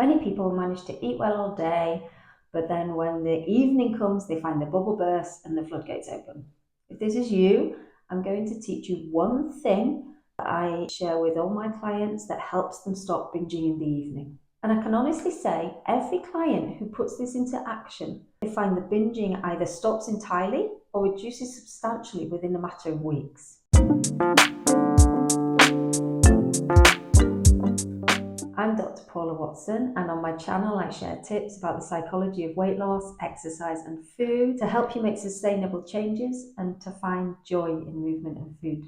Many people manage to eat well all day, but then when the evening comes, they find the bubble bursts and the floodgates open. If this is you, I'm going to teach you one thing that I share with all my clients that helps them stop binging in the evening. And I can honestly say every client who puts this into action, they find the binging either stops entirely or reduces substantially within a matter of weeks. I'm Dr. Paula Watson, and on my channel I share tips about the psychology of weight loss, exercise and food to help you make sustainable changes and to find joy in movement and food.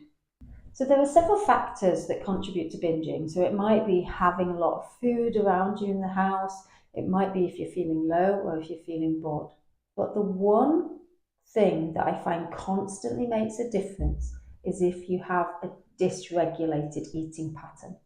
So there are several factors that contribute to binging. So it might be having a lot of food around you in the house. It might be if you're feeling low or if you're feeling bored. But the one thing that I find constantly makes a difference is if you have a dysregulated eating pattern.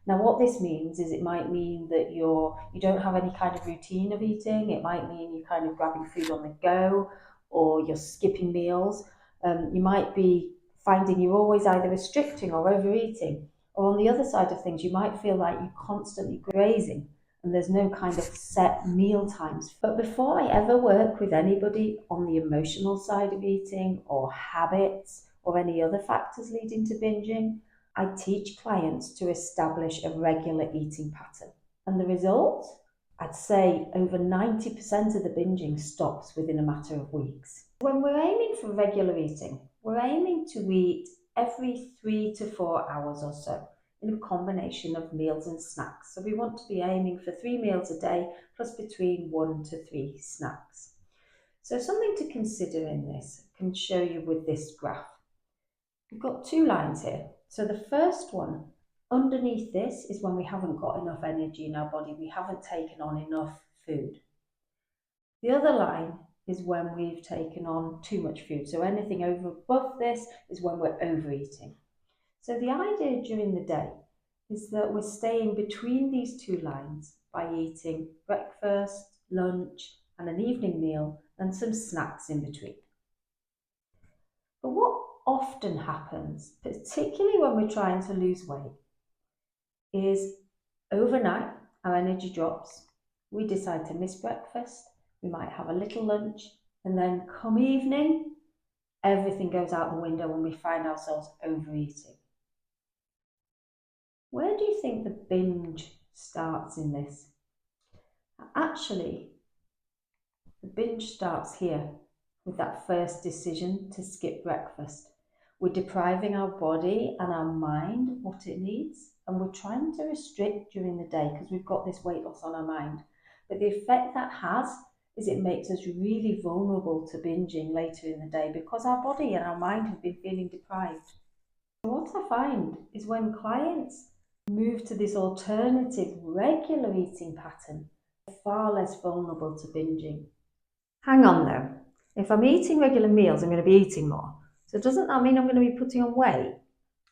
Now, what this means is it might mean that you don't have any kind of routine of eating. It might mean you're kind of grabbing food on the go, or you're skipping meals. You might be finding you're always either restricting or overeating. Or on the other side of things, you might feel like you're constantly grazing and there's no kind of set meal times. But before I ever work with anybody on the emotional side of eating or habits or any other factors leading to binging, I teach clients to establish a regular eating pattern. And the result? I'd say over 90% of the binging stops within a matter of weeks. When we're aiming for regular eating, we're aiming to eat every 3 to 4 hours or so in a combination of meals and snacks. So we want to be aiming for 3 meals a day plus between 1 to 3 snacks. So something to consider in this, I can show you with this graph. We've got 2 lines here. So the first one, underneath this, is when we haven't got enough energy in our body. We haven't taken on enough food. The other line is when we've taken on too much food. So anything over above this is when we're overeating. So the idea during the day is that we're staying between these 2 lines by eating breakfast, lunch, and an evening meal, and some snacks in between. But what often happens, particularly when we're trying to lose weight, is overnight our energy drops. We decide to miss breakfast, we might have a little lunch, and then come evening, everything goes out the window and we find ourselves overeating. Where do you think the binge starts in this? Actually, the binge starts here with that first decision to skip breakfast. We're depriving our body and our mind of what it needs, and we're trying to restrict during the day because we've got this weight loss on our mind. But the effect that has is it makes us really vulnerable to binging later in the day because our body and our mind have been feeling deprived. So what I find is when clients move to this alternative regular eating pattern, they're far less vulnerable to binging. Hang on though, if I'm eating regular meals, I'm going to be eating more. So doesn't that mean I'm going to be putting on weight?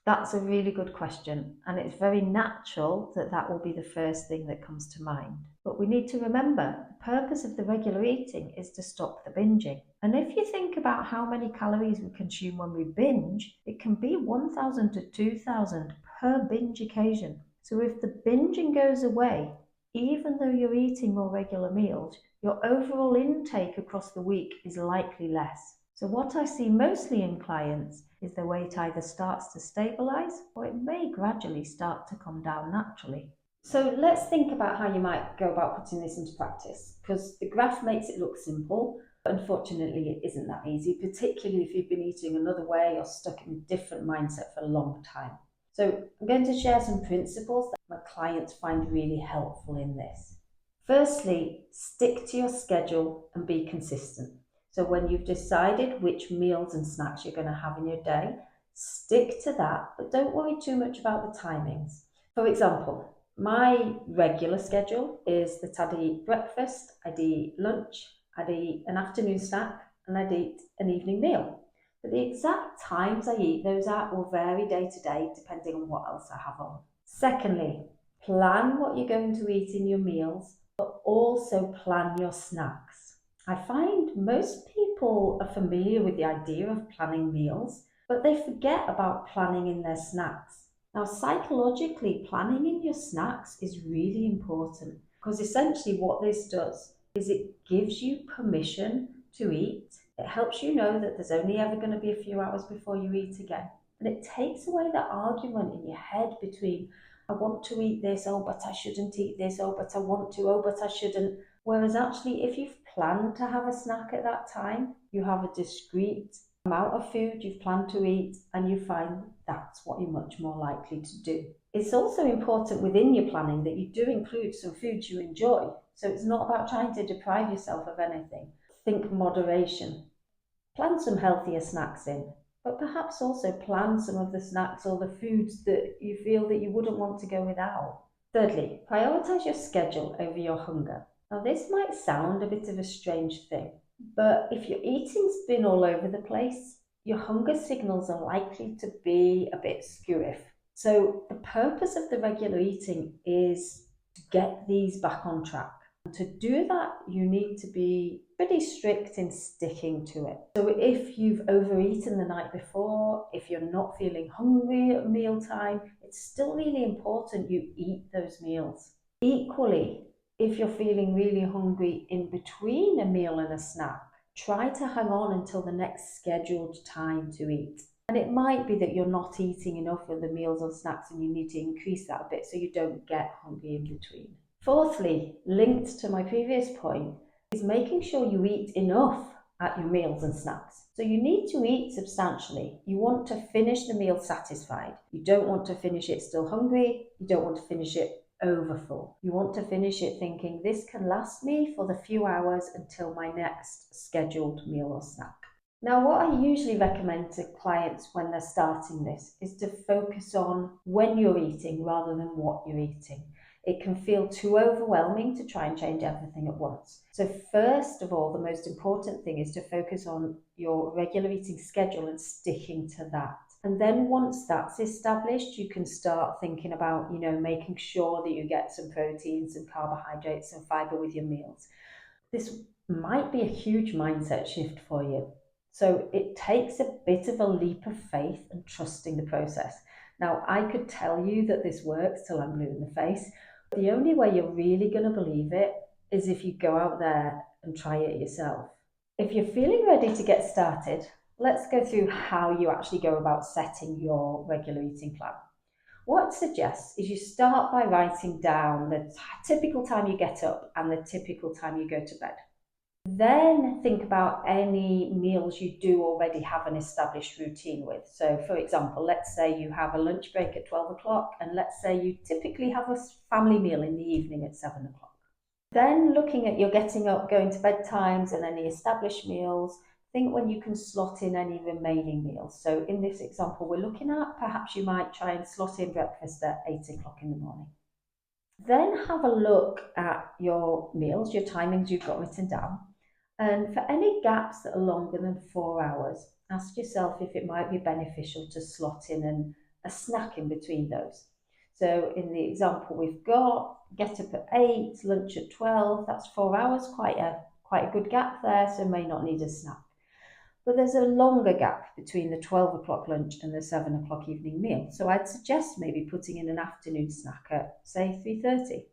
That's a really good question, and it's very natural that that will be the first thing that comes to mind. But we need to remember the purpose of the regular eating is to stop the binging. And if you think about how many calories we consume when we binge, it can be 1,000 to 2,000 per binge occasion. So if the binging goes away, even though you're eating more regular meals, your overall intake across the week is likely less. So what I see mostly in clients is the weight either starts to stabilize or it may gradually start to come down naturally. So let's think about how you might go about putting this into practice, because the graph makes it look simple, but unfortunately it isn't that easy, particularly if you've been eating another way or stuck in a different mindset for a long time. So I'm going to share some principles that my clients find really helpful in this. Firstly, stick to your schedule and be consistent. So when you've decided which meals and snacks you're going to have in your day, stick to that, but don't worry too much about the timings. For example, my regular schedule is that I'd eat breakfast, I'd eat lunch, I'd eat an afternoon snack, and I'd eat an evening meal. But the exact times I eat those out will vary day to day depending on what else I have on. Secondly, plan what you're going to eat in your meals, but also plan your snacks. I find most people are familiar with the idea of planning meals, but they forget about planning in their snacks. Now, psychologically, planning in your snacks is really important Because essentially what this does is it gives you permission to eat. It helps you know that there's only ever going to be a few hours before you eat again. And it takes away that argument in your head between, I want to eat this, oh, but I shouldn't eat this, oh, but I want to, oh, but I shouldn't. Whereas actually, if you've planned to have a snack at that time, you have a discrete amount of food you've planned to eat, and you find that's what you're much more likely to do. It's also important within your planning that you do include some foods you enjoy. So it's not about trying to deprive yourself of anything. Think moderation. Plan some healthier snacks in, but perhaps also plan some of the snacks or the foods that you feel that you wouldn't want to go without. Thirdly, prioritize your schedule over your hunger. Now, this might sound a bit of a strange thing, but if your eating's been all over the place, your hunger signals are likely to be a bit skew. So the purpose of the regular eating is to get these back on track. And to do that, you need to be pretty strict in sticking to it. So if you've overeaten the night before, if you're not feeling hungry at mealtime, it's still really important you eat those meals. Equally, if you're feeling really hungry in between a meal and a snack, try to hang on until the next scheduled time to eat. And it might be that you're not eating enough of the meals or snacks and you need to increase that a bit so you don't get hungry in between. Fourthly, linked to my previous point, is making sure you eat enough at your meals and snacks. So you need to eat substantially. You want to finish the meal satisfied. You don't want to finish it still hungry. You don't want to finish it overfull. You want to finish it thinking, this can last me for the few hours until my next scheduled meal or snack. Now, what I usually recommend to clients when they're starting this is to focus on when you're eating rather than what you're eating. It can feel too overwhelming to try and change everything at once. So first of all, the most important thing is to focus on your regular eating schedule and sticking to that. And then once that's established, you can start thinking about, making sure that you get some protein, some carbohydrates, some fiber with your meals. This might be a huge mindset shift for you. So it takes a bit of a leap of faith and trusting the process. Now, I could tell you that this works till I'm blue in the face. But the only way you're really going to believe it is if you go out there and try it yourself. If you're feeling ready to get started, let's go through how you actually go about setting your regular eating plan. What I'd suggest is you start by writing down the typical time you get up and the typical time you go to bed. Then think about any meals you do already have an established routine with. So for example, let's say you have a lunch break at 12 o'clock and let's say you typically have a family meal in the evening at 7 o'clock. Then looking at your getting up, going to bed times and any established meals, think when you can slot in any remaining meals. So in this example we're looking at, perhaps you might try and slot in breakfast at 8 o'clock in the morning. Then have a look at your meals, your timings you've got written down. And for any gaps that are longer than 4 hours, ask yourself if it might be beneficial to slot in a snack in between those. So in the example we've got, get up at 8, lunch at 12, that's 4 hours, quite a good gap there, so may not need a snack. But there's a longer gap between the 12 o'clock lunch and the 7 o'clock evening meal. So I'd suggest maybe putting in an afternoon snack at, say, 3:30.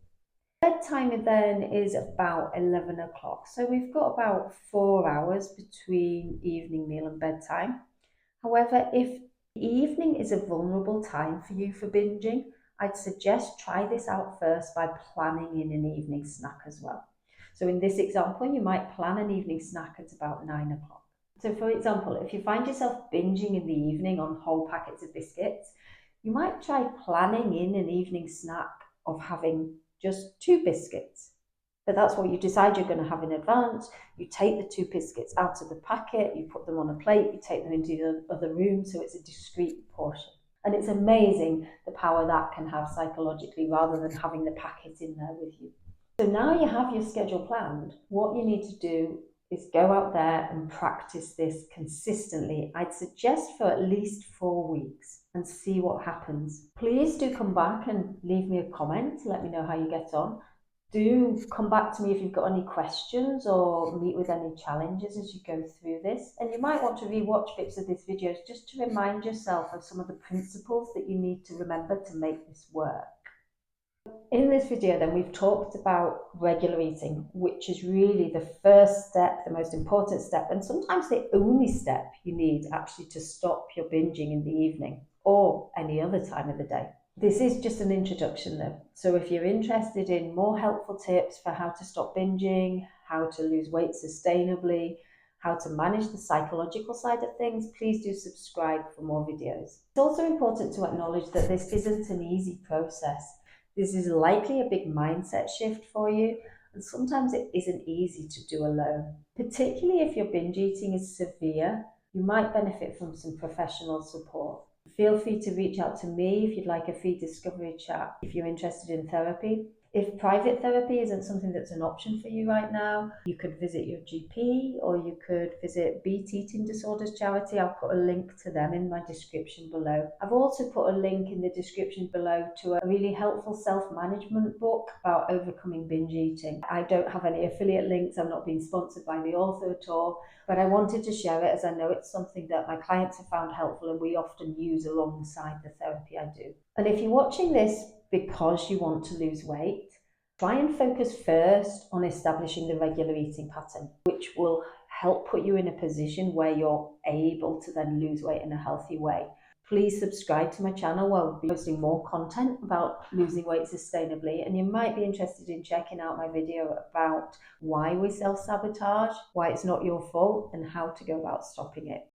Bedtime then is about 11 o'clock. So we've got about 4 hours between evening meal and bedtime. However, if evening is a vulnerable time for you for binging, I'd suggest try this out first by planning in an evening snack as well. So in this example, you might plan an evening snack at about 9 o'clock. So for example, if you find yourself binging in the evening on whole packets of biscuits, you might try planning in an evening snack of having just 2 biscuits. But that's what you decide you're going to have in advance. You take the 2 biscuits out of the packet, you put them on a plate, you take them into the other room, so it's a discrete portion. And it's amazing the power that can have psychologically rather than having the packet in there with you. So now you have your schedule planned, what you need to do is go out there and practice this consistently. I'd suggest for at least 4 weeks and see what happens. Please do come back and leave me a comment to let me know how you get on. Do come back to me if you've got any questions or meet with any challenges as you go through this. And you might want to rewatch bits of these videos just to remind yourself of some of the principles that you need to remember to make this work. In this video then, we've talked about regular eating, which is really the first step, the most important step, and sometimes the only step you need actually to stop your binging in the evening or any other time of the day. This is just an introduction though, so if you're interested in more helpful tips for how to stop binging, how to lose weight sustainably, how to manage the psychological side of things, please do subscribe for more videos. It's also important to acknowledge that this isn't an easy process. This is likely a big mindset shift for you, and sometimes it isn't easy to do alone. Particularly if your binge eating is severe, you might benefit from some professional support. Feel free to reach out to me if you'd like a free discovery chat if you're interested in therapy. If private therapy isn't something that's an option for you right now, you could visit your GP or you could visit Beat Eating Disorders charity. I'll put a link to them in my description below. I've also put a link in the description below to a really helpful self-management book about overcoming binge eating. I don't have any affiliate links. I'm not being sponsored by the author at all, but I wanted to share it as I know it's something that my clients have found helpful and we often use alongside the therapy I do. And if you're watching this because you want to lose weight, try and focus first on establishing the regular eating pattern, which will help put you in a position where you're able to then lose weight in a healthy way. Please subscribe to my channel where we'll be posting more content about losing weight sustainably, and you might be interested in checking out my video about why we self-sabotage, why it's not your fault, and how to go about stopping it.